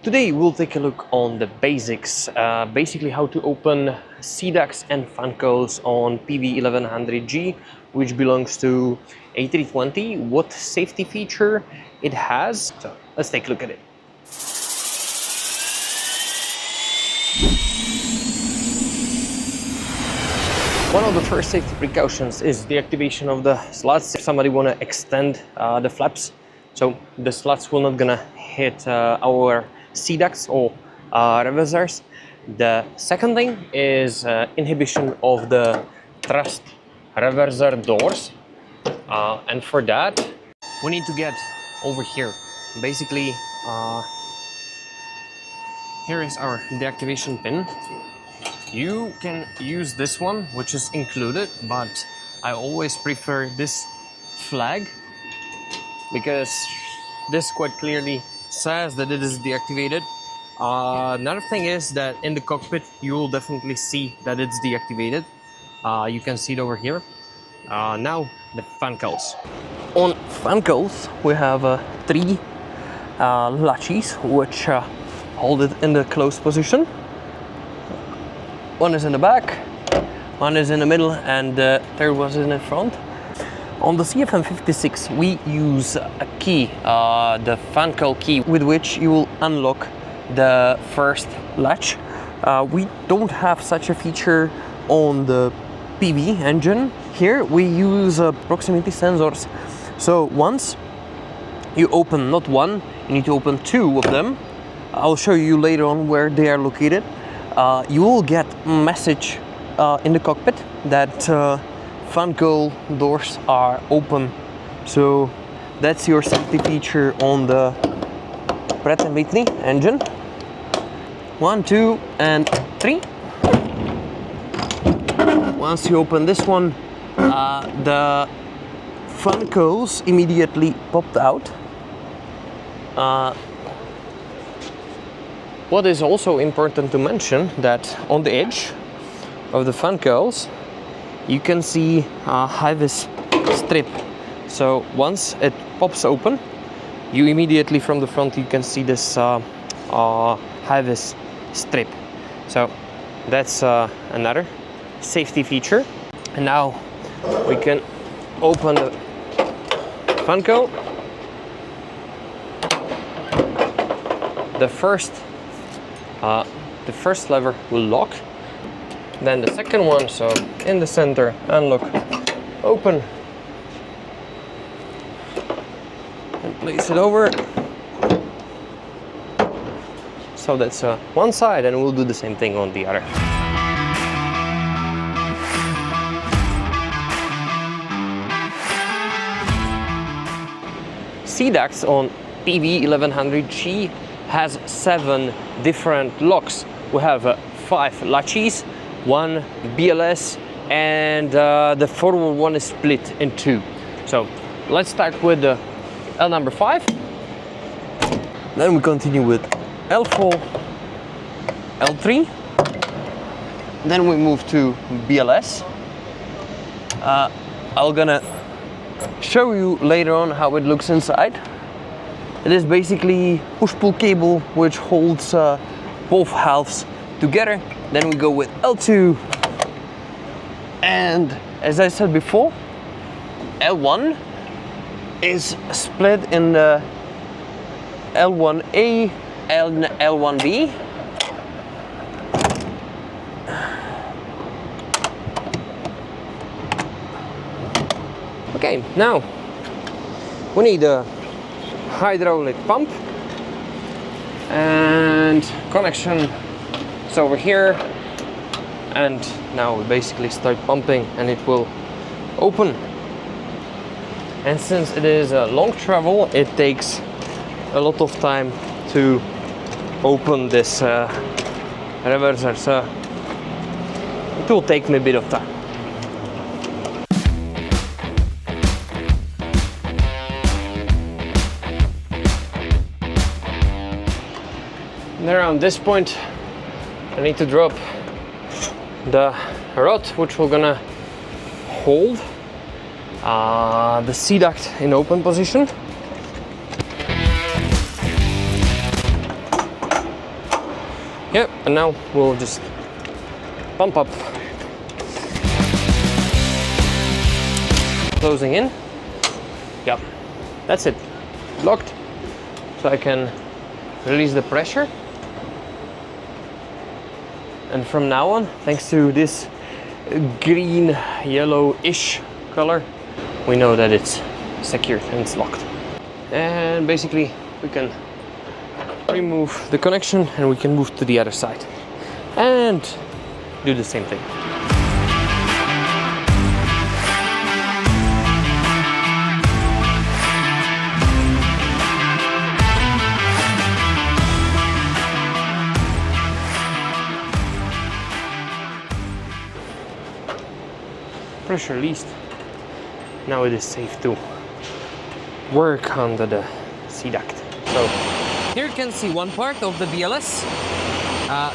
Today we'll take a look on the basics, basically how to open C-ducts and fan coils on PV1100G, which belongs to A320, what safety feature it has. So let's take a look at it. One of the first safety precautions is the activation of the sluts. If somebody want to extend the flaps, so the sluts will not gonna hit our C-ducts or reversers. The second thing is inhibition of the thrust reverser doors, and for that we need to get over here. Basically, here is our deactivation pin. You can use this one, which is included, but I always prefer this flag because this quite clearly says that it is deactivated. Another thing is that in the cockpit you will definitely see that it's deactivated. You can see it over here. Now the fan coils. On fan coils we have three latches which hold it in the closed position. One is in the back, one is in the middle, and the third one is in the front. On the CFM56 we use a key, the fan coil key, with which you will unlock the first latch. We don't have such a feature on the PV engine. Here we use proximity sensors. So once you open not one, you need to open two of them. I'll show you later on where they are located. You will get a message in the cockpit that fan coil doors are open. So that's your safety feature on the Pratt & Whitney engine. 1, 2, and 3. Once you open this one, the fan coils immediately popped out. What is also important to mention that on the edge of the fan coils you can see a high-vis strip. So once it pops open, you immediately from the front you can see this high-vis strip. So that's another safety feature. And now we can open the fan coil. The first lever will lock, then the second one, so in the center, unlock, open, and place it over. So that's one side, and we'll do the same thing on the other. C-ducts on PV1100G has 7 different locks. We have 5 latches, 1 BLS, and the forward one is split in 2. So let's start with the L number 5. Then we continue with L4, L3. Then we move to BLS. I'm gonna show you later on how it looks inside. It is basically push-pull cable which holds both halves together. Then we go with L2, and as I said before, L1 is split in the L1A and L1B. Okay, now we need a hydraulic pump, and connection is over here, and now we basically start pumping and it will open. And since it is a long travel, it takes a lot of time to open this reverser, so it will take me a bit of time. And around this point I need to drop the rod which we're gonna hold the C-duct in open position. Yep, and now we'll just pump up. Closing in. Yep, that's it. Locked. So I can release the pressure. And from now on, thanks to this green yellowish color, we know that it's secured and it's locked. And basically we can remove the connection and we can move to the other side and do the same thing. Pressure released. Now it is safe to work under the C-duct. So here you can see one part of the BLS.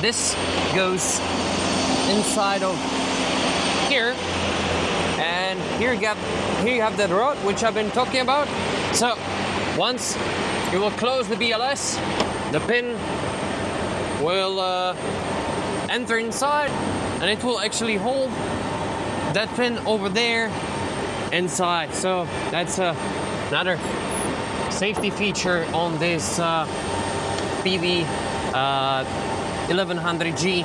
This goes inside of here, and here you have that rod which I've been talking about. So once you will close the BLS, the pin will enter inside, and it will actually hold that pin over there inside. So that's another safety feature on this PV 1100G.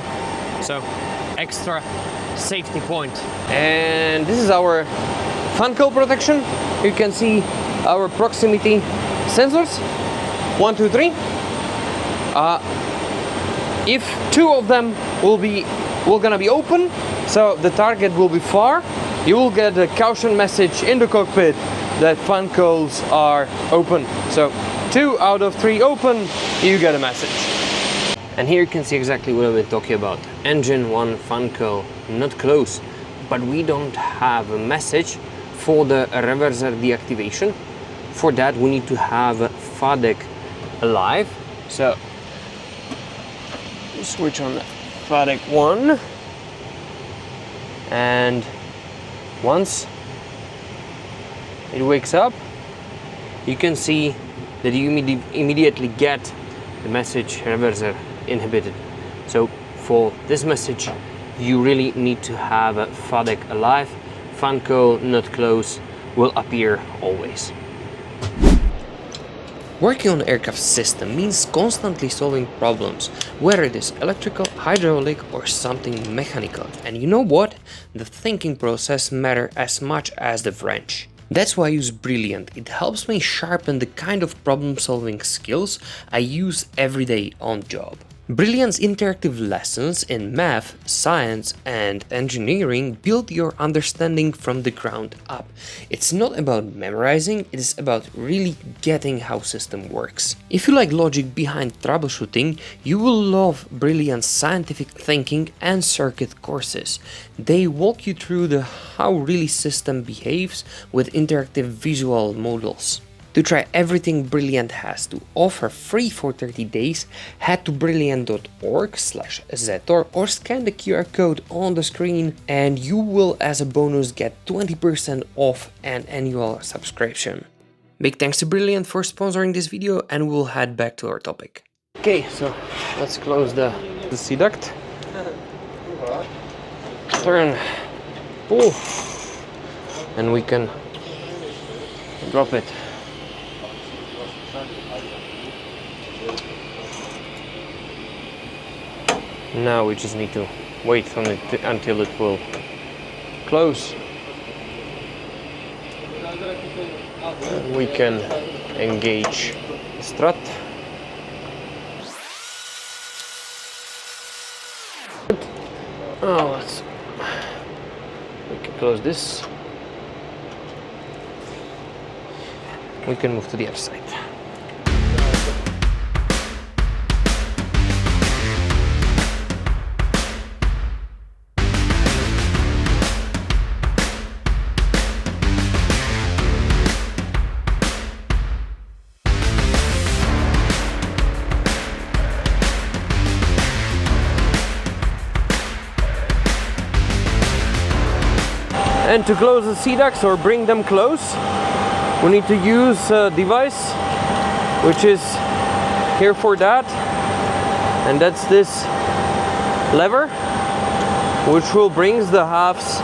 So extra safety point. And this is our fan cowl protection. You can see our proximity sensors. 1, 2, 3. If 2 of them will gonna be open, so the target will be far, you will get a caution message in the cockpit that fan cowls are open. So 2 out of 3 open, you get a message. And here you can see exactly what I've been talking about. Engine 1 fan cowl not close, but we don't have a message for the reverser deactivation. For that we need to have FADEC alive. So switch on FADEC 1, and once it wakes up, you can see that you immediately get the message reverser inhibited. So for this message you really need to have a FADEC alive. Fan cowl not close will appear always. Working on an aircraft system means constantly solving problems, whether it is electrical, hydraulic or something mechanical. And you know what? The thinking process matters as much as the wrench. That's why I use Brilliant. It helps me sharpen the kind of problem-solving skills I use every day on job. Brilliant's interactive lessons in math, science and engineering build your understanding from the ground up. It's not about memorizing, it is about really getting how system works. If you like logic behind troubleshooting, you will love Brilliant's scientific thinking and circuit courses. They walk you through the how really system behaves with interactive visual models. To try everything Brilliant has to offer free for 30 days, head to brilliant.org/Zeto.r or scan the QR code on the screen and you will as a bonus get 20% off an annual subscription. Big thanks to Brilliant for sponsoring this video, and we'll head back to our topic. Okay, so let's close the C-duct. Turn, pull, and we can drop it. Now we just need to wait on it until it will close. And we can engage the strut. Oh, we can close this. We can move to the other side. And to close the C-ducts or bring them close, we need to use a device which is here for that. and that's this lever, which will bring the halves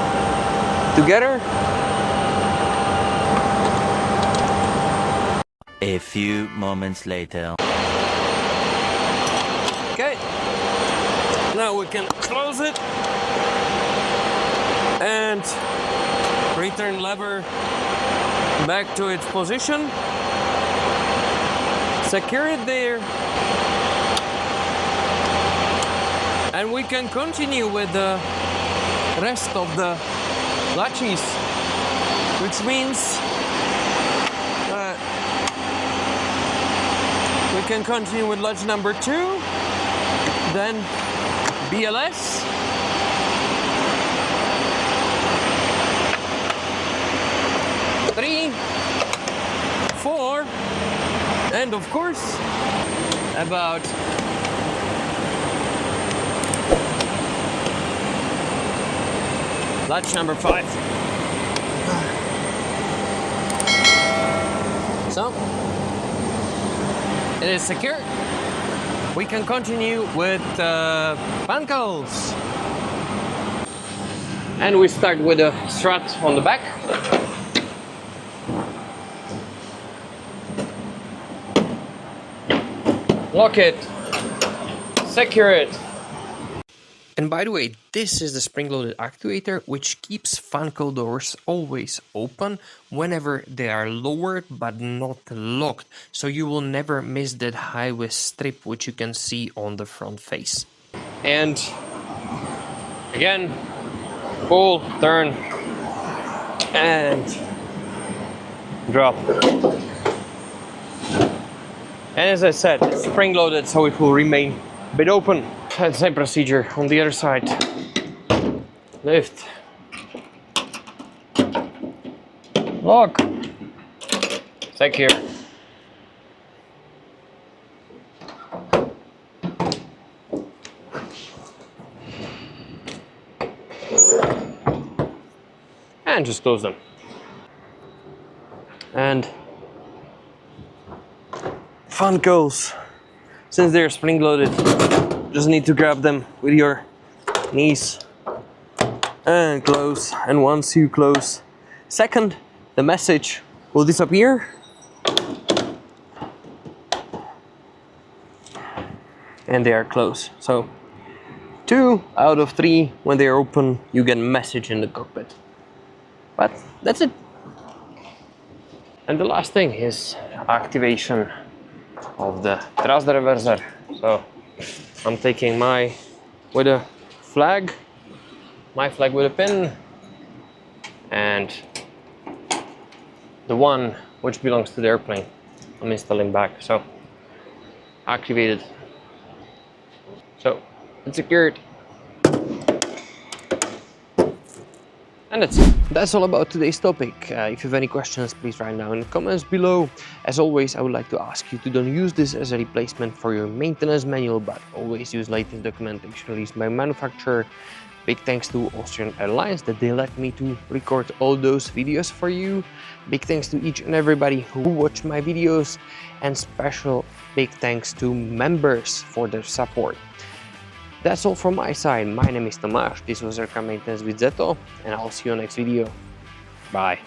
together. A few moments later. Okay, now we can close it and return lever back to its position. Secure it there. And we can continue with the rest of the latches, which means that we can continue with latch number 2, then BLS, three, 4, and of course about latch number 5. So it is secure. We can continue with fan cowls. And we start with a strut on the back. Lock it, secure it. And by the way, this is the spring-loaded actuator, which keeps fan cowl doors always open whenever they are lowered but not locked. So you will never miss that high-vis strip which you can see on the front face. And again, pull, turn, and drop. And as I said, it's spring-loaded, so it will remain a bit open. And same procedure on the other side. Lift, lock, secure. And just close them. And fan cowls, since they're spring-loaded, just need to grab them with your knees and close. And once you close, second, the message will disappear. And they are closed. So 2 out of 3, when they are open, you get a message in the cockpit. But that's it. And the last thing is activation of the thrust reverser. So I'm taking my with a flag, my flag with a pin, and the one which belongs to the airplane I'm installing back. So activated. So it's secured. And that's it. That's all about today's topic. If you have any questions, please write down in the comments below. As always, I would like to ask you to don't use this as a replacement for your maintenance manual, but always use latest documentation released by manufacturer. Big thanks to Austrian Airlines that they let me to record all those videos for you. Big thanks to each and everybody who watched my videos, and special big thanks to members for their support. That's all from my side. My name is Tomáš, this was Aircraft Maintenance with Zeto, and I'll see you next video. Bye.